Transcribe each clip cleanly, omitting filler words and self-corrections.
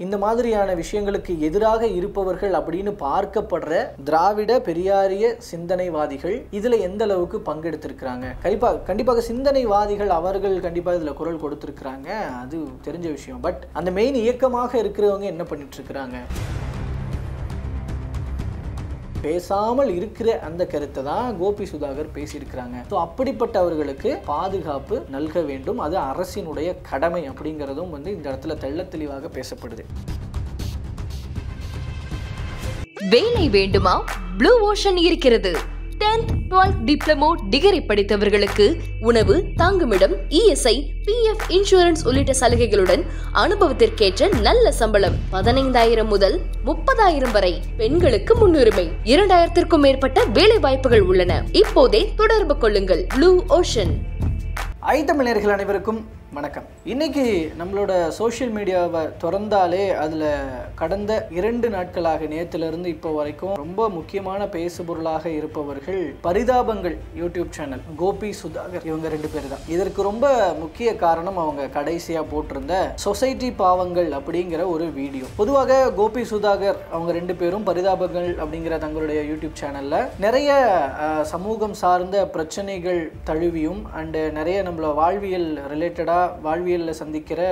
இந்த மாதிரியான விஷயங்களுக்கு எதிராக இருப்பவர்கள் அப்படின்னு பார்க்கப்படுற திராவிட பெரியாரிய சிந்தனைவாதிகள் இதுல எந்த அளவுக்கு பங்கெடுத்திருக்கிறாங்க? கண்டிப்பாக சிந்தனைவாதிகள் அவர்கள் கண்டிப்பாக இதுல குரல் கொடுத்திருக்கிறாங்க, அது தெரிஞ்ச விஷயம். பட் அந்த மெயின் இயக்கமாக இருக்கிறவங்க என்ன பண்ணிட்டு இருக்கிறாங்க? பேசாமல் இருக்கிற அந்த கருத்தை தான் கோபி சுதாகர் பேசியிருக்கிறாங்க. ஸோ அப்படிப்பட்டவர்களுக்கு பாதுகாப்பு நல்க வேண்டும், அது அரசினுடைய கடமை அப்படிங்கிறதும் இந்த இடத்துல தெள்ள தெளிவாக பேசப்படுது. வேலை வேண்டுமா? ப்ளூ ஓஷன் இருக்கிறது. 10th 12th டிப்ளமோ டிகிரி படித்தவர்களுக்கு உணவு, தங்குமிடம், இஎஸ்ஐ, பிஎஃப் இன்சூரன்ஸ் உள்ளிட்ட சலுகைகளுடன் அனுபவத்திற்கேற்ற நல்ல சம்பளம் 15,000 முதல் 30,000 வரை. பெண்களுக்கு முன்னுரிமை. 2,000க்கும் மேற்பட்ட வேலை வாய்ப்புகள் உள்ளன. இப்போதே தொடர்பு கொள்ளுங்கள். Blue ocean. தமிழர்கள் அனைவருக்கும் வணக்கம். இன்னைக்கு நம்மளோட சோஷியல் மீடியாவை திறந்தாலே அதில் கடந்த 2 நாட்களாக நேற்றிலிருந்து இப்போ வரைக்கும் ரொம்ப முக்கியமான பேசுபொருளாக இருப்பவர்கள் பரிதாபங்கள் யூடியூப் சேனல், கோபி சுதாகர், இவங்க 2 பேர் தான். இதற்கு ரொம்ப முக்கிய காரணம் அவங்க கடைசியாக போட்டிருந்த சொசைட்டி பாவங்கள் அப்படிங்கிற ஒரு வீடியோ. பொதுவாக கோபி சுதாகர் அவங்க 2 பேரும் பரிதாபங்கள் அப்படிங்கிற தங்களுடைய யூடியூப் சேனலில் நிறைய சமூகம் சார்ந்த பிரச்சனைகள் தழுவியும் அண்டு நிறைய நம்மள வாழ்வியல் ரிலேட்டடாக வாழ்வியலில் சந்திக்கிற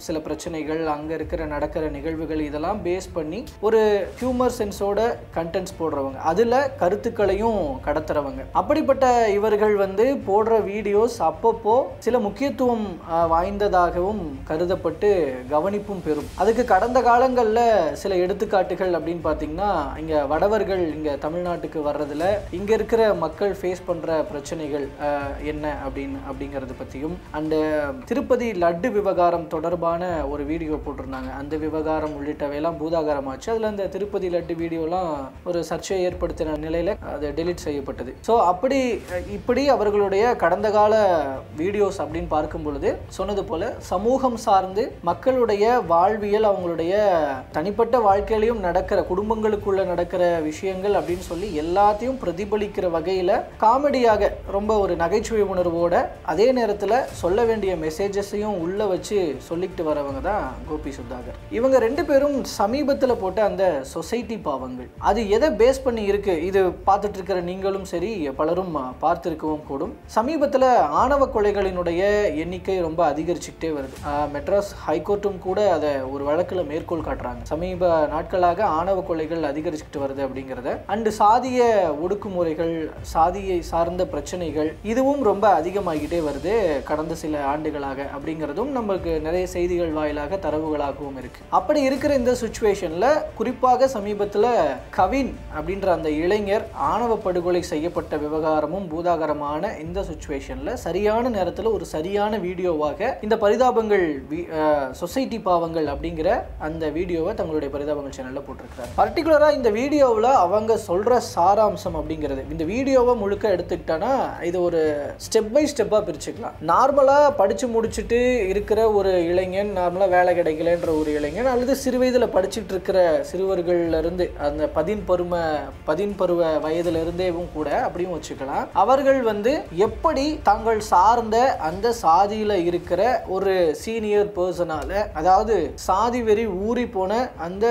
சில பிரச்சனைகள், அங்கே இருக்கிற நடக்கிற நிகழ்வுகள் இதெல்லாம் பேஸ் பண்ணி ஒரு ஹியூமர் சென்ஸோட கண்டென்ட்ஸ் போடுறவங்க, அதில் கருத்துக்களையும் கடத்துறவங்க. அப்படிப்பட்ட இவர்கள் போடுற வீடியோஸ் அப்பப்போ சில முக்கியத்துவம் வாய்ந்ததாகவும் கருதப்பட்டு கவனிப்பும் பெறும். அதுக்கு கடந்த காலங்களில் சில எடுத்துக்காட்டுகள் அப்படின்னு பார்த்தீங்கன்னா, இங்கே வடவர்கள் இங்கே தமிழ்நாட்டுக்கு வர்றதுல இங்கே இருக்கிற மக்கள் ஃபேஸ் பண்ணுற பிரச்சனைகள் என்ன அப்படிங்கிறது பற்றியும், அண்டு திருப்பதி லட்டு விவகாரம் தொடர்பான ஒரு வீடியோ போட்டிருந்தாங்க. அந்த விவகாரம் உள்ளிட்டவையெல்லாம் பூதாகாரமாச்சு. அதில் அந்த திருப்பதி லட்டு வீடியோலாம் ஒரு சர்ச்சையை ஏற்படுத்தின நிலையில் அது டெலிட் செய்யப்பட்டது. ஸோ இப்படி அவர்களுடைய கடந்த கால வீடியோஸ் அப்படின்னு பார்க்கும் பொழுது சொன்னது போல சமூகம் சார்ந்து மக்களுடைய வாழ்வியல், அவங்களுடைய தனிப்பட்ட வாழ்க்கையிலையும் நடக்கிற, குடும்பங்களுக்குள்ள நடக்கிற விஷயங்கள் அப்படின்னு சொல்லி எல்லாத்தையும் பிரதிபலிக்கிற வகையில் காமெடியாக ரொம்ப ஒரு நகைச்சுவை உணர்வோட அதே நேரத்தில் சொல்ல வேண்டிய மெசேஜஸையும் உள்ள வச்சு சொல்லிட்டு வரவங்க தான் கோபி சுதாகர். இவங்க 2 பேரும் சமீபத்தில் போட்ட அந்த சொசைட்டி பாவங்கள் அது எதை பேஸ் பண்ணி இருக்கு? இது பார்த்துட்டு இருக்கிற நீங்களும் சரி, பலரும் பார்த்திருக்கவும் கூடும். சமீபத்தில் ஆணவ கொலைகளினுடைய எண்ணிக்கை ரொம்ப அதிகரிச்சுக்கிட்டே வருது. மெட்ராஸ் ஹைகோர்ட்டும் கூட அதை ஒரு வழக்கில் மேற்கோள் காட்டுறாங்க. சமீப நாட்களாக ஆணவ கொலைகள் அதிகரிச்சுக்கிட்டு வருது அப்படிங்கிறத. அண்டு சாதிய ஒடுக்குமுறைகள், சாதியை சார்ந்த பிரச்சனைகள் இதுவும் ரொம்ப அதிகமாகிட்டே வருது கடந்த சில ஆண்டுகளாக அப்படிங்கிறதும் நமக்கு நிறைய செய்திகள் வாயிலாக தரவுகளாகவும் இருக்கு. அப்படி இருக்கிற இந்த சிச்சுவேஷன்ல குறிப்பாக சமீபத்தில் கவின் அப்படின்ற அந்த இளைஞர் ஆணவ படுகொலை செய்யப்பட்ட விவகாரமும் பூதாகரமான இந்த சிச்சுவேஷன்ல சரியான நேரத்தில் ஒரு சரியான வீடியோவாக இந்த பரிதாபங்கள் சொசைட்டி பாவங்கள் அப்படிங்கிற அந்த வீடியோவை தங்களுடைய பரிதாபங்கள் சேனல்ல போட்டிருக்கிறார். பர்டிகுலரா இந்த வீடியோவில் அவங்க சொல்ற சாராம்சம் அப்படிங்கிறது, இந்த வீடியோவை முழுக்க எடுத்துக்கிட்டோன்னா இது ஒரு ஸ்டெப் பை ஸ்டெப்பாக பிரிச்சுக்கலாம். நார்மலாக படித்து முடிச்சுட்டு இருக்கிற ஒரு இளைஞன், நார்மலாக வேலை கிடைக்கலன்ற ஒரு இளைஞன், அல்லது சிறு வயதில் படிச்சுட்டு இருக்கிற சிறுவர்கள்லேருந்து அந்த பதின்பருவ வயதிலிருந்தேவும் கூட அப்படியும் வச்சுக்கலாம். அவர்கள் எப்படி தாங்கள் சார்ந்த அந்த சாதியில் இருக்கிற ஒரு சீனியர் பர்சனால, அதாவது சாதி வெறி ஊறி போன அந்த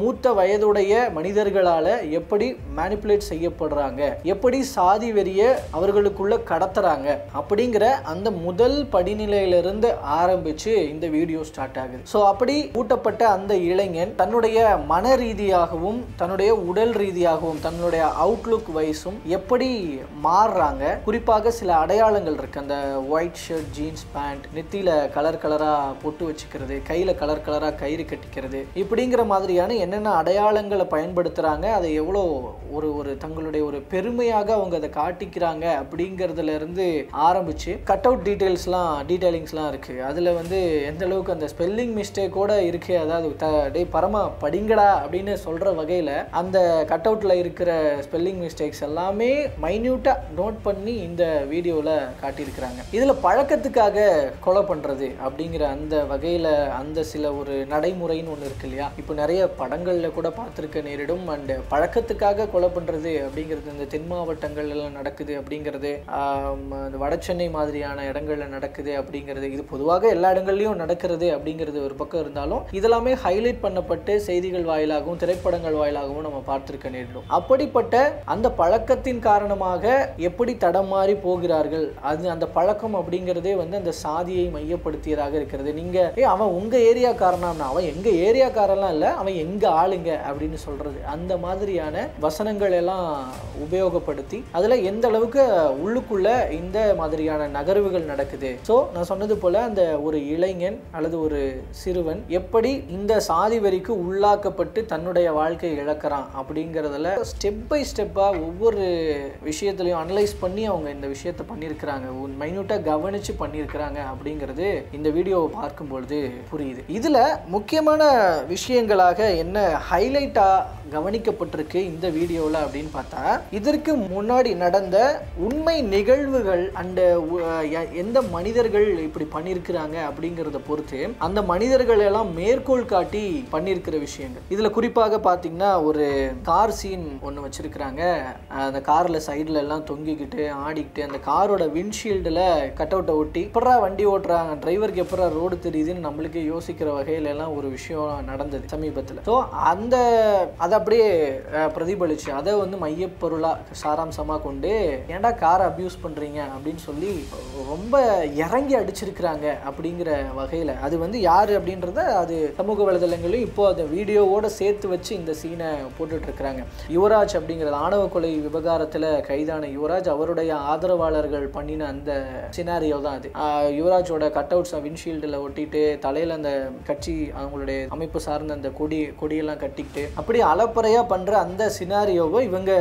மூத்த வயதுடைய மனிதர்களால எப்படி மேனிப்புலேட் செய்யப்படுறாங்க, எப்படி சாதி வெறிய அவர்களுக்குள்ள கடத்துறாங்க அப்படிங்கிற அந்த முதல் படிநிலையிலிருந்து ஆரம்பிச்சு இந்த வீடியோ ஸ்டார்ட் ஆகுது. ஸோ அப்படி ஊட்டப்பட்ட அந்த இளைஞன் தன்னுடைய மன ரீதியாகவும் தன்னுடைய உடல் ரீதியாகவும் தன்னுடைய அவுட்லுக் வைஸும் எப்படி மாறுறாங்க. குறிப்பாக சில அடையாளங்கள் இருக்கு. அந்த ஒயிட் ஷர்ட், ஜீன்ஸ் பேண்ட், நெத்தியில கலர் கலரா பொட்டு வச்சுக்கிறது, கையில கலர் கலரா கயிறு கட்டிக்கிறது, இப்படிங்கிற மாதிரியான என்னென்ன அடையாளங்களை பயன்படுத்துறாங்க, அதை எவ்வளோ ஒரு தங்களுடைய ஒரு பெருமையாக அவங்க அதை காட்டிக்கிறாங்க அப்படிங்கிறதுல இருந்து ஆரம்பிச்சு கட் அவுட் டீடைலிங்ஸ்லாம் இருக்கு. அதுல எந்த அளவுக்கு அந்த ஸ்பெல்லிங் மிஸ்டேக்கோட இருக்கு, அதாவது பரமா படிங்கடா அப்படின்னு சொல்ற வகையில அந்த கட் அவுட்ல இருக்கிற ஸ்பெல்லிங் மிஸ்டேக்ஸ் எல்லாமே மைன்யூட்டா நோட் பண்ணி இந்த வீடியோல காட்டியிருக்கிறாங்க. இதுல பழக்கத்துக்காக கொலை பண்றது அப்படிங்கிற அந்த வகையில அந்த சில ஒரு நடைமுறைன்னு ஒன்று இருக்கு இல்லையா, இப்போ நிறைய படங்கள்ல கூட பார்த்துருக்க நேரிடும். அண்ட் பழக்கத்துக்காக கொலை பண்றது அப்படிங்கிறது இந்த தென் மாவட்டங்கள் எல்லாம் நடக்குது அப்படிங்கிறது, வட சென்னை மாதிரியான இடங்கள்ல நடக்குது அப்படிங்கிறது அப்படிங்கிறது, இது பொதுவாக எல்லா இடங்கள்லையும் நடக்கிறது அப்படிங்கிறது ஒரு பக்கம் இருந்தாலும் இதெல்லாமே ஹைலைட் பண்ணப்பட்டு செய்திகள் வாயிலாகவும் திரைப்படங்கள் வாயிலாகவும் நம்ம பார்த்திருக்க நேரிடும். அப்படிப்பட்ட அந்த பழக்கத்தின் காரணமாக எப்படி தடம் மாறி போகிறார்கள், அது அந்த பழக்கம் அப்படிங்கிறதே வந்து அந்த சாதியை மையப்படுத்தியதாக இருக்கிறது. நீங்க அவன் உங்க ஏரியாக்காரனா, அவன் எங்க ஏரியாக்காரெல்லாம் இல்லை, அவன் எங்க ஆளுங்க அப்படின்னு சொல்றது, அந்த மாதிரியான வசனங்கள் எல்லாம் உபயோகப்படுத்தி அதுல எந்த அளவுக்கு உள்ளுக்குள்ள இந்த மாதிரியான நகர்வுகள் நடக்குது. ஸோ நான் சொன்னது போல அந்த ஒரு இளைஞன் அல்லது ஒரு சிறுவன் எப்படி இந்த சாதி வரிக்கு உள்ளாக்கப்பட்டு தன்னுடைய வாழ்க்கையை இழக்கிறான் அப்படிங்கிறதுல ஸ்டெப் பை ஸ்டெப்பா ஒவ்வொரு விஷயத்திலையும் அனலைஸ் பண்ணி அவங்க இந்த விஷயத்தை பண்ணியிருக்கிறாங்க, மைன்யூட்டா கவனிச்சு பண்ணியிருக்கிறாங்க அப்படிங்கிறது இந்த வீடியோவை பார்க்கும்பொழுது புரியுது. இதுல முக்கியமான விஷயங்களாக என்ன ஹைலைட்டா கவனிக்கப்பட்டிருக்கு இந்த வீடியோவில் அப்படின்னு பார்த்தா, இதற்கு முன்னாடி நடந்த உண்மை நிகழ்வுகள் அந்த எந்த மனிதர்கள் இப்படி பண்ணியிருக்கிறாங்க அப்படிங்கிறத பொறுத்து அந்த மனிதர்கள் எல்லாம் மேற்கோள் காட்டி பண்ணியிருக்கிற விஷயங்கள். இதுல குறிப்பாக பார்த்தீங்கன்னா ஒரு கார் சீன் ஒன்று வச்சிருக்கிறாங்க. அந்த கார்ல சைட்ல எல்லாம் தொங்கிக்கிட்டு ஆடிக்கிட்டு அந்த காரோட விண்ட்ஷீல்டுல கட் அவுட்டை ஒட்டி எப்படா வண்டி ஓட்டுறாங்க, டிரைவருக்கு எப்படா ரோடு தெரியுதுன்னு நம்மளுக்கு யோசிக்கிற வகையில எல்லாம் ஒரு விஷயம் நடந்தது சமீபத்தில். ஸோ அதை அப்படியே பிரதிபலிச்சு அதை வந்து மையப்பொருளா சாராம்சமா கொண்டு ஏன்டா காரை அபியூஸ் பண்றீங்க அப்படின்னு சொல்லி ரொம்ப இறங்கி அடிச்சிருக்கிறாங்க அப்படிங்கிற வகையில. அது வந்து யாரு அப்படின்றத அது சமூக வலைதளங்களையும் இப்போ அந்த வீடியோவோட சேர்த்து வச்சு இந்த சீனை போட்டுட்டு இருக்கிறாங்க. யுவராஜ் அப்படிங்கிறது ஆணவ கொலை விவகாரத்துல கைதான யுவராஜ், அவருடைய ஆதரவாளர்கள் பண்ணின அந்த சினாரியோ தான் அது. யுவராஜோட கட் அவுட்ஸ் விண்ட்ஷீல்டுல ஒட்டிட்டு தலையில அந்த கட்சி அவங்களுடைய அமைப்பு சார்ந்த அந்த கொடியெல்லாம் கட்டிக்கிட்டு அப்படி அலப்பறையா பண்ற அந்த சினாரியோவை இவங்க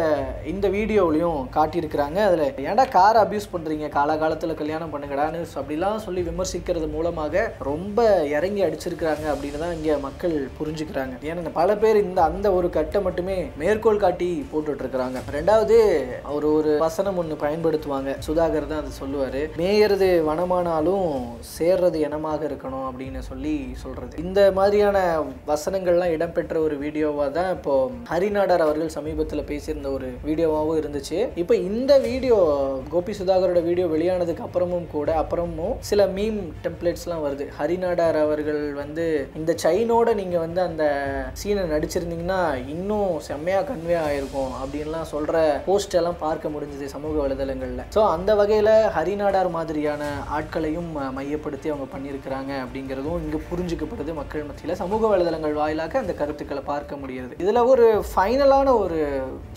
இந்த வீடியோவிலையும் காட்டியிருக்கிறாங்க. அதுல ஏன்டா காரை அபியூஸ் பண்றீங்க, காலகாலத்துல கல்யாணம் பண்ணுங்கடான்னு அப்படிலாம் சொல்லி விமர்சிக்கிறது மூலமாக ரொம்ப இறங்கி அடிச்சிருக்கிறாங்க அப்படின்னு தான் இங்க மக்கள் புரிஞ்சுக்கிறாங்க. ஏன்னா பல பேர் அந்த ஒரு கட்டை மட்டுமே மேற்கோள் காட்டி போட்டுட்டு இருக்கிறாங்க. ரெண்டாவது அவர் ஒரு வசனம் ஒண்ணு பயன்படுத்துவாங்க, சுதாகர் தான் அதை சொல்லுவாரு, மேயறது வனமானாலும் சேர்றது இனமாக இருக்கணும் அப்படின்னு சொல்லி சொல்றது. இந்த மாதிரியான வசனங்கள்லாம் இடம்பெற்ற ஒரு வீடியோவா தான் இப்போ ஹரிநாடார் அவர்கள் சமீபத்தில் பேசியிருந்த ஒரு வீடியோவாகவும் இருந்துச்சு. இப்போ இந்த வீடியோ கோபி சுதாகரோட வீடியோ வெளியானதுக்கு அப்புறமும் சில மீம் டெம்ப்ளேட்ஸ்லாம் வருது. ஹரிநாடார் அவர்கள் வந்து இந்த செயினோட நீங்க வந்து அந்த சீனை நடிச்சிருந்தீங்கன்னா இன்னும் செம்மையா கன்வே ஆயிருக்கும் அப்படின்லாம் சொல்ற போஸ்ட் எல்லாம் பார்க்க முடிஞ்சது சமூக வலைதளங்கள்ல. ஸோ அந்த வகையில ஹரிநாடார் மாதிரியான ஆட்களையும் மையப்படுத்தி அவங்க பண்ணியிருக்கிறாங்க அப்படிங்கிறதும் இங்க புரிஞ்சுக்கப்படுது மக்கள் மத்தியில். சமூக வலைதளங்கள் வாயிலாக அந்த கருத்துக்களை பார்க்க முடியுது. இதுல ஒரு ஃபைனலான ஒரு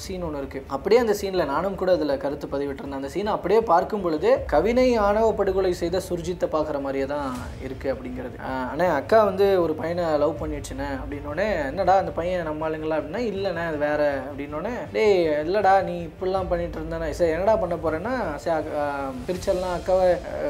சீன் ஒன்று இருக்கு. அப்படியே அந்த சீன்ல நானும் கூட அதுல கருத்து பதிவிட்டிருந்தேன். அந்த சீனை அப்படியே பார்க்கும் பொழுது கவினை ஆணவ படுகொலை செய்த சுர்ஜித்தை பார்க்குற மாதிரியே தான் இருக்கு அப்படிங்கிறது. ஆனால் அக்கா வந்து ஒரு பையனை லவ் பண்ணிடுச்சுனே அப்படின்னோடனே, என்னடா அந்த பையன் நம்ம ஆளுங்களா அப்படின்னா, இல்லைண்ணே அது வேற அப்படின்னோடனே, டேய் இல்லடா நீ இப்படிலாம் பண்ணிட்டு இருந்தானே, சரி என்னடா பண்ண போறேன்னா சரி பிரிச்சர்லாம் அக்காவை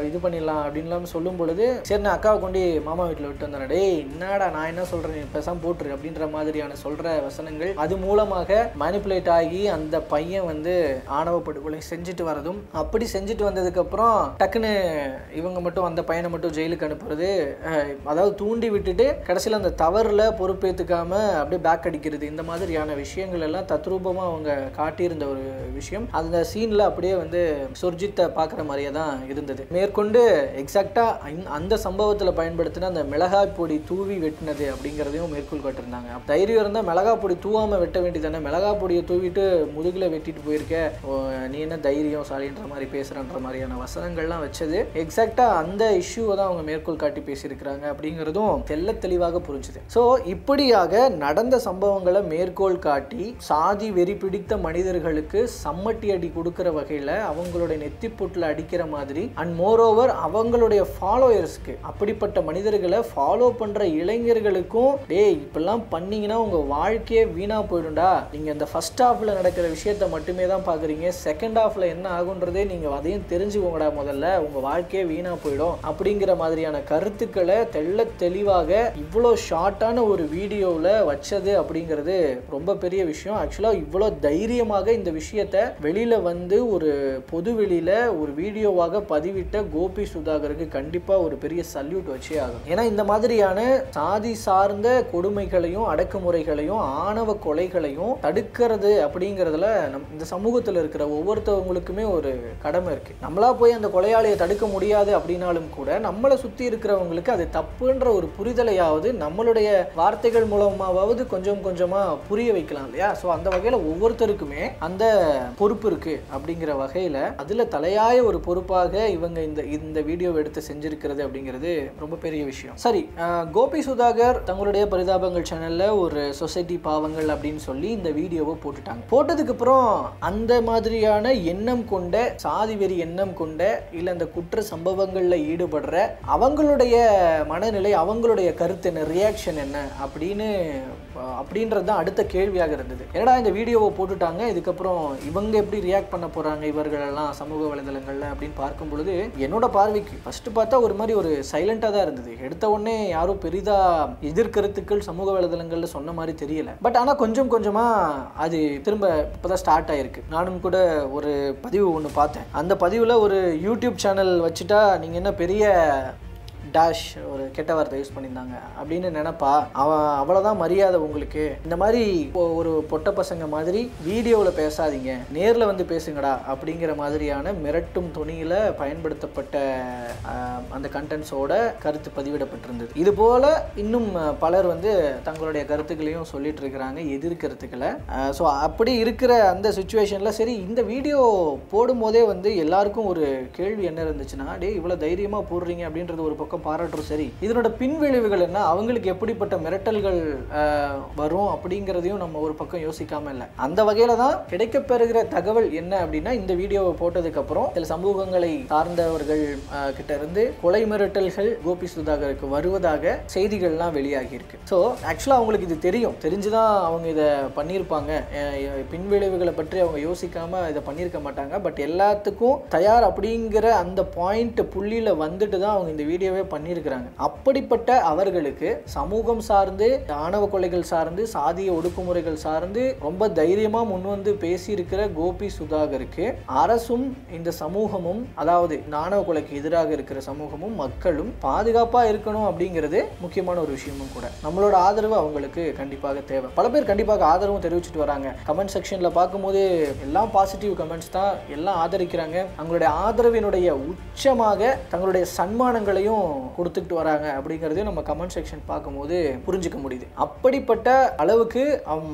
இது பண்ணிடலாம் அப்படின்லாம் சொல்லும் பொழுது, சரி நான் அக்காவை கொண்டு மாமா வீட்டில் விட்டு வந்தேன், டேய் என்னடா நான் என்ன சொல்றேன் நீ பேசாம போட்டுரு அப்படின்ற மாதிரியான சொல்ற வசனங்கள் அது மூலமாக மேனிப்புலேட் ஆகி அந்த பையன் வந்து ஆணவ படுகொலை செஞ்சுட்டு வரதும், அப்படி செஞ்சுட்டு வந்ததுக்கு அப்புறம் டக்குன்னு இவங்க மட்டும் அந்த பையனை மட்டும் ஜெயிலுக்கு அனுப்புறது, அதாவது தூண்டி விட்டுட்டு கடைசியில் அந்த தவறுல பொறுப்பேற்றுக்காம அப்படியே பேக் அடிக்கிறது, இந்த மாதிரியான விஷயங்கள் எல்லாம் தத்ரூபமா அவங்க காட்டியிருந்த ஒரு விஷயம் அந்த சீன்ல அப்படியே வந்து சுர்ஜித்தை பார்க்குற மாதிரியே தான் இருந்தது. மேற்கொண்டு எக்ஸாக்டா அந்த சம்பவத்தில் பயன்படுத்தின அந்த மிளகாய் பொடி தூவி வெட்டினது அப்படிங்கிறதையும் மேற்கொள் காட்டிருந்தாங்க. தைரியம் இருந்தால் மிளகாய் பொடி தூவாம வெட்ட வேண்டியதானே, மிளகாய் பொடியை தூவிட்டு முதுகில் வெட்டிட்டு போயிருக்க, நீ என்ன தைரியம் சாலின்ற மாதிரி பேசுறன்ற மாதிரியான வசனங்கள்லாம் வச்சது எக்ஸாக்டா அந்த இஷ்யூவை தான் அவங்க மேற்கோள் காட்டி பேசியிருக்கிறாங்க அப்படிங்கிறதும் தெல்ல தெளிவாக புரிஞ்சுது. ஸோ இப்படியாக நடந்த சம்பவங்களை மேற்கோள் காட்டி சாதி வெறி பிடித்த மனிதர்களுக்கு சம்மட்டி அடி கொடுக்கிற வகையில் அவங்களுடைய நெத்திப்புட்டில் அடிக்கிற மாதிரி அண்ட் மோரோவர் அவங்களுடைய ஃபாலோயர்ஸ்க்கு, அப்படிப்பட்ட மனிதர்களை ஃபாலோ பண்ற இளைஞர்களுக்கும், டேய் இப்பெல்லாம் பண்ணீங்கன்னா உங்க வாழ்க்கையே வீணா போயிடும்டா, நீங்க இந்த ஃபர்ஸ்ட் ஹாஃப்ல நடக்கிற விஷயத்தை மட்டுமே தான் பாக்குறீங்க, செகண்ட் ஹாஃப்ல என்ன ஆகுன்றதே நீங்க அதையும் தெரிஞ்சுக்கோங்கடா, முதல்ல உங்க வாழ்க்கையே வீணா போயிடும் அப்படிங்கிற மாதிரியான கருத்துக்களை தெள்ள தெளிவாக இவ்வளோ ஷார்ட்டான ஒரு வீடியோவில் வச்சது அப்படிங்கிறது ரொம்ப பெரிய விஷயம். ஆக்சுவலாக இவ்வளோ தைரியமாக இந்த விஷயத்தை வெளியில வந்து ஒரு பொது வெளியில ஒரு வீடியோவாக பதிவிட்ட கோபி சுதாகருக்கு கண்டிப்பா ஒரு பெரிய சல்யூட் வச்சே ஆகும். ஏன்னா இந்த மாதிரியான சாதி சார்ந்த கொடுமைகளையும் அடக்குமுறைகளையும் ஆணவ கொலைகளையும் தடுக்கிறது அப்படிங்கிறதுல இந்த சமூகத்தில் இருக்கிற ஒவ்வொருத்தவங்களுக்குமே ஒரு கடமை இருக்கு. நம்மளா போய் அந்த கொலையாளியை தடுக்க முடியாது அப்படின்னு அப்படின்னாலும் கூட நம்மளை சுற்றி இருக்கிறவங்களுக்கு அது தப்புன்ற ஒரு புரிதலையாவது நம்மளுடைய வார்த்தைகள் மூலமாவது கொஞ்சம் கொஞ்சமாக புரிய வைக்கலாம் இல்லையா? ஸோ அந்த வகையில் ஒவ்வொருத்தருக்குமே அந்த பொறுப்பு இருக்கு அப்படிங்கிற வகையில் அதில் தலையாய ஒரு பொறுப்பாக இவங்க இந்த வீடியோவை எடுத்து செஞ்சிருக்கிறது அப்படிங்கிறது ரொம்ப பெரிய விஷயம். சரி, கோபி சுதாகர் தங்களுடைய பரிதாபங்கள் சேனல்ல ஒரு சொசைட்டி பாவங்கள் அப்படின்னு சொல்லி இந்த வீடியோவை போட்டுட்டாங்க. போட்டதுக்கு அப்புறம் அந்த மாதிரியான எண்ணம் கொண்ட, சாதி வெறி எண்ணம் கொண்ட, இல்ல அந்த குற்ற சம்பவங்கள்ல ஈடுபடுற அவங்களுடைய மனநிலை, அவங்களுடைய கருத்து என்ன, ரியாக்ஷன் என்ன அப்படின்றது தான் அடுத்த கேள்வியாக இருந்தது. என்னடா இந்த வீடியோவை போட்டுட்டாங்க, இதுக்கப்புறம் இவங்க எப்படி ரியாக்ட் பண்ண போறாங்க இவர்களெல்லாம் சமூக வலைதளங்கள்ல அப்படின்னு பார்க்கும் பொழுது என்னோட பார்வைக்கு ஃபர்ஸ்ட் பார்த்தா ஒரு மாதிரி ஒரு சைலண்டா தான் இருந்தது. எடுத்த உடனே யாரும் பெரிதா எதிர்கருத்துக்கள் சமூக வலைதளங்கள்ல சொன்ன மாதிரி தெரியல. பட் ஆனா கொஞ்சம் கொஞ்சமா அது திரும்ப இப்பதான் ஸ்டார்ட் ஆயிருக்கு. நானும் கூட ஒரு பதிவு ஒன்று பார்த்தேன். அந்த பதிவில் ஒரு யூடியூப் சேனல் வச்சுட்டா நீங்கள் என்ன பெரிய டேஷ் ஒரு கெட்ட வார்த்தை யூஸ் பண்ணியிருந்தாங்க அப்படின்னு நினைப்பா, அவ்வளோதான் மரியாதை உங்களுக்கு, இந்த மாதிரி ஒரு பொட்ட பசங்க மாதிரி வீடியோவில் பேசாதீங்க, நேரில் வந்து பேசுங்கடா அப்படிங்கிற மாதிரியான மிரட்டும் துணியில் பயன்படுத்தப்பட்ட அந்த கண்டென்ட்ஸோட கருத்து பதிவிடப்பட்டிருந்தது. இது போல் இன்னும் பலர் வந்து தங்களுடைய கருத்துக்களையும் சொல்லிட்டு இருக்கிறாங்க, எதிர்கருத்துக்களை. ஸோ அப்படி இருக்கிற அந்த சுச்சுவேஷனில் சரி, இந்த வீடியோ போடும்போதே வந்து எல்லாருக்கும் ஒரு கேள்வி என்ன இருந்துச்சுன்னா, டே இவ்வளோ தைரியமாக போடுறீங்க அப்படின்றது ஒரு பக்கம் பாராட்டுறோம். சரி, இதனோட பின்விளைவுகள் என்ன, அவங்களுக்கு எப்படிப்பட்ட மிரட்டல்கள் வரும் அப்படிங்கிறதையும் நம்ம ஒரு பக்கம் யோசிக்காம இல்லை. அந்த வகையில தான் கிடைக்கப்பெறுகிற தகவல் என்ன அப்படின்னா, இந்த வீடியோவை போட்டதுக்கு அப்புறம் சில சமூகங்களை சார்ந்தவர்கள் கிட்ட இருந்து கொலை மிரட்டல்கள் கோபி சுதாகருக்கு வருவதாக செய்திகள்லாம் வெளியாகி இருக்கு. ஸோ ஆக்சுவலாக அவங்களுக்கு இது தெரிஞ்சுதான் அவங்க இதை பண்ணியிருப்பாங்க. பின்விளைவுகளை பற்றி அவங்க யோசிக்காம இதை பண்ணியிருக்க மாட்டாங்க. பட் எல்லாத்துக்கும் தயார் அப்படிங்கிற அந்த பாயிண்ட் புள்ளியில வந்துட்டு தான் அவங்க இந்த வீடியோவே பண்ணியிருக்கிறாங்க. அப்படிப்பட்ட அவர்களுக்கு சமூகம் சார்ந்து, ஆணவ கொலைகள் சார்ந்து, சாதிய ஒடுக்குமுறைகள் சார்ந்து ரொம்ப தைரியமா முன்வந்து பேசியிருக்கிற கோபி சுதாகருக்கு அரசும் இந்த சமூகமும், அதாவது ஆணவ கொலைக்கு எதிராக இருக்கிற சமூகமும் மக்களும் பாதுகாப்பா இருக்கணும் அப்படிங்கிறது முக்கியமான ஒரு விஷயமும் கூட. நம்மளோட ஆதரவு அவங்களுக்கு கண்டிப்பாக தேவை. பல பேர் கண்டிப்பாக ஆதரவும் தெரிவிச்சுட்டு வராங்க. கமெண்ட் செக்ஷன்ல பார்க்கும்போது எல்லாம் பாசிட்டிவ் கமெண்ட்ஸ் தான், எல்லாம் ஆதரிக்கிறாங்க. அவங்களுடைய ஆதரவினுடைய உச்சமாக தங்களுடைய சன்மானங்களையும் கொடுத்துட்டு வராங்க அப்படிங்கறதையும் நம்ம கமெண்ட் செக்ஷன் பார்க்கும்போது புரிஞ்சுக்க முடியுது. அப்படிப்பட்ட அளவுக்கு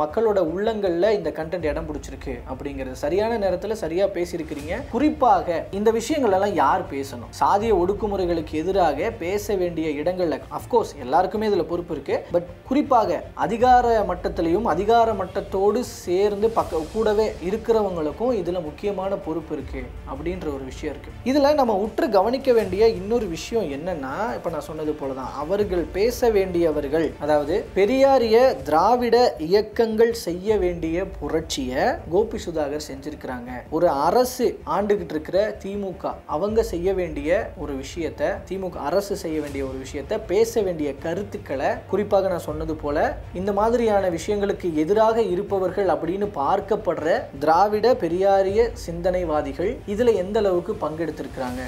மக்களோட உள்ளங்கள்ல இந்த கண்டென்ட் இடம் பிடிச்சிருக்கு அப்படிங்கிறது. சரியான நேரத்தில் சரியா பேசியிருக்கிறீங்க. குறிப்பாக இந்த விஷயங்கள் எல்லாம் யார் பேசணும்? சாதிய ஒடுக்குமுறைகளுக்கு எதிராக பேச வேண்டிய இடங்கள்ல அஃப்கோர்ஸ் எல்லாருக்குமே இதுல பொறுப்பு இருக்கு. பட் குறிப்பாக அதிகார மட்டத்திலையும் அதிகார மட்டத்தோடு சேர்ந்து கூடவே இருக்கிறவங்களுக்கும் இதுல முக்கியமான பொறுப்பு இருக்கு அப்படின்ற ஒரு விஷயம் இருக்கு. இதுல நம்ம உற்று கவனிக்க வேண்டிய இன்னொரு விஷயம் என்னன்னா, இப்ப நான் சொன்னது போலதான் அவர்கள் பேச வேண்டியவர்கள், அதாவது பெரியாரிய திராவிட இயக்கங்கள் செய்ய வேண்டிய புரட்சியை கோபி சுதாகர் செஞ்சிருக்கிறாங்க. ஒரு அரசு ஆண்டுகிட்டு இருக்கிற திமுக அவங்க செய்ய வேண்டிய ஒரு விஷயத்தை, திமுக அரசு செய்ய வேண்டிய ஒரு விஷயத்தை, பேச வேண்டிய கருத்துக்களை, குறிப்பாக நான் சொன்னது போல இந்த மாதிரியான விஷயங்களுக்கு எதிராக இருப்பவர்கள் அப்படின்னு பார்க்கப்படுற திராவிட பெரியாரிய சிந்தனைவாதிகள் இதுல எந்த அளவுக்கு பங்கெடுத்திருக்கிறாங்க.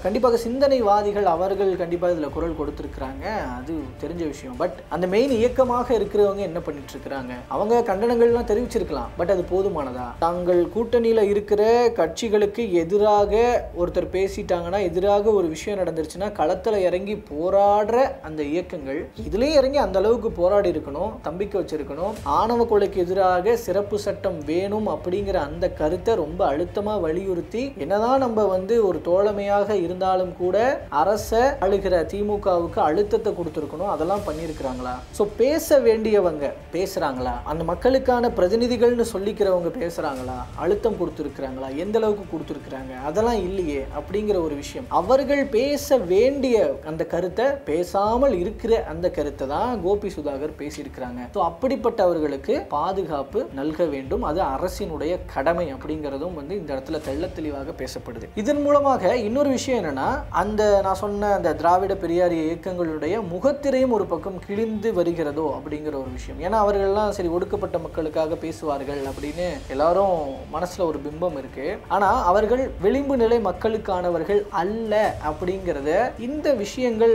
கண்டிப்பாக சிந்தனைவாதிகள் அவர்கள் கண்டிப்பாக இதுல குரல் கொடுத்திருக்கிறாங்க, அது தெரிஞ்ச விஷயம். பட் அந்த மெயின் இயக்கமாக இருக்கிறவங்க என்ன பண்ணிட்டு இருக்காங்க? அவங்க கண்டனங்கள்லாம் தெரிவிச்சிருக்கலாம். பட் அது போதுமானதா? தாங்கள் கூட்டணியில இருக்கிற கட்சிகளுக்கு எதிராக ஒருத்தர் பேசிட்டாங்கன்னா, எதிராக ஒரு விஷயம் நடந்துருச்சுன்னா களத்துல இறங்கி போராடுற அந்த இயக்கங்கள் இதுலயே இறங்கி அந்த அளவுக்கு போராடி இருக்கணும், தம்பிக்க வச்சிருக்கணும். ஆணவ கொலைக்கு எதிராக சிறப்பு சட்டம் வேணும் அப்படிங்கிற அந்த கருத்தை ரொம்ப அழுத்தமா வலியுறுத்தி, என்னதான் நம்ம வந்து ஒரு தோழமையாக இருந்தாலும் கூட அரச ஆளுகிற திமுகவுக்கு அழுத்தத்தை கொடுத்திருக்கணும். அதெல்லாம் பண்ணியிருக்கிறாங்களா? ஸோ பேச வேண்டியவங்க பேசுறாங்களா? அந்த மக்களுக்கான பிரதிநிதிகள்னு சொல்லிக்கிறவங்க பேசுறாங்களா? அழுத்தம் கொடுத்திருக்கிறாங்களா? எந்த அளவுக்கு கொடுத்திருக்கிறாங்க? அதெல்லாம் இல்லையே அப்படிங்கிற ஒரு விஷயம். அவர்கள் பேச வேண்டிய அந்த கருத்தை பேசாமல் இருக்கிற அந்த கருத்தை தான் கோபி சுதாகர் பேசியிருக்கிறாங்க. ஸோ அப்படிப்பட்டவர்களுக்கு பாதுகாப்பு நல்க வேண்டும், அது அரசினுடைய கடமை அப்படிங்கிறதும் வந்து இந்த இடத்துல தெள்ள தெளிவாக பேசப்படுது. இதன் மூலமாக இன்னொரு விஷயம் என்னன்னா, அந்த நான் சொன்ன அந்த திராவிட பெரியாரிய இயக்கங்களுடைய முகத்திரையும் ஒரு பக்கம் கிழிந்து வருகிறதோ அப்படிங்கிற ஒரு விஷயம். ஏன்னா அவர்கள்லாம் சரி ஒடுக்கப்பட்ட மக்களுக்காக பேசுவார்கள் அப்படின்னு எல்லாரும் மனசுல ஒரு பிம்பம் இருக்கு. ஆனா அவர்கள் விளிம்பு நிலை மக்களுக்கானவர்கள் அல்ல அப்படிங்கிறத இந்த விஷயங்கள்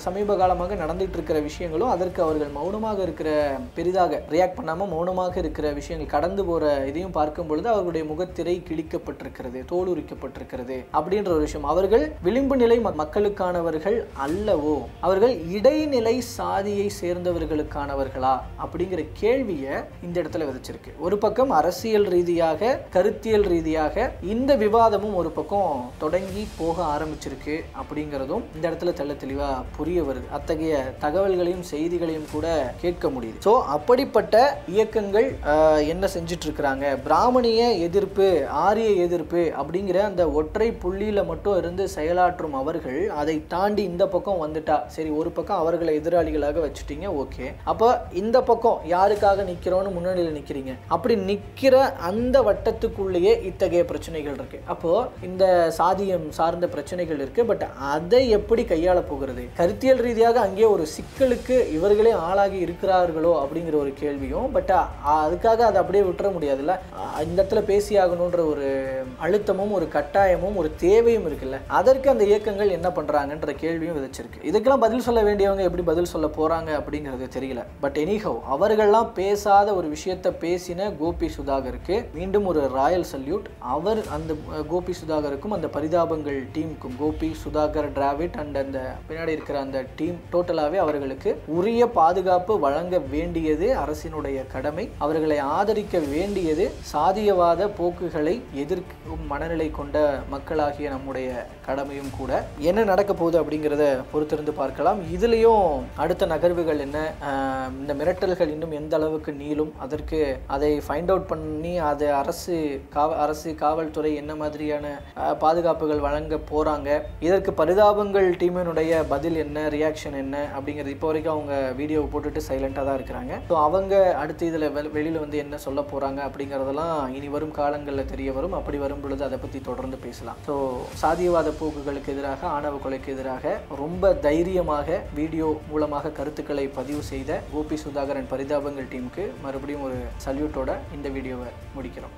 சமீப காலமாக நடந்துட்டு இருக்கிற விஷயங்களும் அதற்கு அவர்கள் மௌனமாக இருக்கிற பெரிதாக ரியாக்ட் பண்ணாம மௌனமாக இருக்கிற விஷயங்கள் கடந்து போற இதையும் பார்க்கும் பொழுது அவர்களுடைய முகத்திரை கிழிக்கப்பட்டிருக்கிறது, தோலுரிக்கப்பட்டிருக்கிறது அப்படின்ற ஒரு விஷயம். அவர்கள் விளிம்பு நிலை மக்களுக்கானவர்கள் அல்லவோ, அவர்கள் இடைநிலை சாதியை சேர்ந்தவர்களுக்கானவர்களா அப்படிங்கிற கேள்வியை இந்த இடத்துல விதைச்சிருக்கு. ஒரு பக்கம் அரசியல் ரீதியாக கருத்தியல் ரீதியாக இந்த விவாதமும் ஒரு பக்கம் தொடங்கி போக ஆரம்பிச்சிருக்கு அப்படிங்கிறதும் இந்த இடத்துல தெள்ள தெளிவா புரிய வருது. அத்தகைய தகவல்களையும் செய்திகளையும் கூட கேட்க முடியுது. ஸோ அப்படிப்பட்ட இயக்கங்கள் என்ன செஞ்சுட்டு இருக்கிறாங்க, பிராமணிய எதிர்ப்பு ஆரிய எதிர்ப்பு அப்படிங்கிற அந்த ஒற்றை புள்ளியில மட்டும் இருந்து செயலாற்றும் அவர்கள் அதை தாண்டி இந்த பக்கம் வந்துட்டா சரி, ஒரு பக்கம் அவர்களை எதிராளிகளாக வச்சுட்டீங்க, ஓகே, அப்போ இந்த பக்கம் யாருக்காக நிக்கிறோன்னு முன்னணியில் நிக்கிறீங்க. அப்படி நிக்கிற அந்த வட்டத்துக்குள்ளேயே இத்தகைய பிரச்சனைகள் இருக்கு. அப்போ இந்த சாதியம் சார்ந்த பிரச்சனைகள் இருக்கு. பட் அதை எப்படி கையாள போகிறது, கருத்தியல் ரீதியாக அங்கே ஒரு சிக்கலுக்கு இவர்களே ஆளாகி இருக்கிறார்களோ அப்படிங்கிற ஒரு கேள்வியும். பட் அதுக்காக அதை அப்படியே விட்டுற முடியாதுல்ல, இந்த இடத்துல பேசியாகணுன்ற ஒரு அழுத்தமும் ஒரு கட்டாயமும் ஒரு தேவையும் இருக்குல்ல, அதற்கு அந்த இயக்கங்கள் என்ன பண்றாங்கன்ற கேள்வியும் விதைச்சிருக்கு. இதுக்கெல்லாம் பதில் சொல்ல வேண்டியவங்க எப்படி பதில் சொல்ல போறாங்க அப்படிங்கிறது தெரியல. பட் எனிஹவ் அவர்கள்லாம் பேசாத ஒரு விஷயத்தை பேசின கோபி சுதாகருக்கு மீண்டும் ஒரு ராயல் சல்யூட். அவர் அந்த கோபி சுதாகருக்கும் அந்த பரிதாபங்கள் டீமுக்கும், கோபி சுதாகர் டிராவிட் அண்ட் அந்த பின்னாடி இருக்கிற அந்த டீம் டோட்டலாகவே அவர்களுக்கு உரிய பாதுகாப்பு வழங்க வேண்டியது அரசினுடைய கடமை. அவர்களை ஆதரிக்க வேண்டியது சாதியவாத போக்குகளை எதிர்க்கும் மனநிலை கொண்ட மக்களாகிய நம்முடைய கடமையும் கூட. என்ன நடக்க போகுது அப்படிங்கிறத பொறுத்திருந்து பார்க்கலாம். இதுலேயும் அடுத்த நகர்வுகள் என்ன, இந்த மிரட்டல்கள் இன்னும் எந்த அளவுக்கு நீளும், அதற்கு அதை ஃபைண்ட் அவுட் பண்ணி அதை அரசு காவல்துறை என்ன மாதிரியான பாதுகாப்புகள் வழங்க போறாங்க, இதற்கு பரிதாபங்கள் டீமினுடைய பதில் என்ன, ரியாக்ஷன் என்ன அப்படிங்கிறது இப்போ வரைக்கும் அவங்க வீடியோ போட்டுட்டு சைலண்டாக தான் இருக்கிறாங்க. ஸோ அவங்க அடுத்து இதில் வெளியில் வந்து என்ன சொல்ல போகிறாங்க அப்படிங்கிறதெல்லாம் இனி வரும் காலங்களில் தெரிய வரும். அப்படி வரும் பொழுது அதை பற்றி தொடர்ந்து பேசலாம். ஸோ சாதியவாத போக்குகளுக்கு எதிராக, ஆணவ கொலைக்கு எதிராக ரொம்ப தைரியமாக வீடியோ மூலமாக கருத்துக்களை பதிவு செய்த கோபி சுதாகரன் பரிதாபங்கள் டீமுக்கு மறுபடியும் ஒரு சல்யூட்டோட இந்த வீடியோவை முடிக்கிறோம்.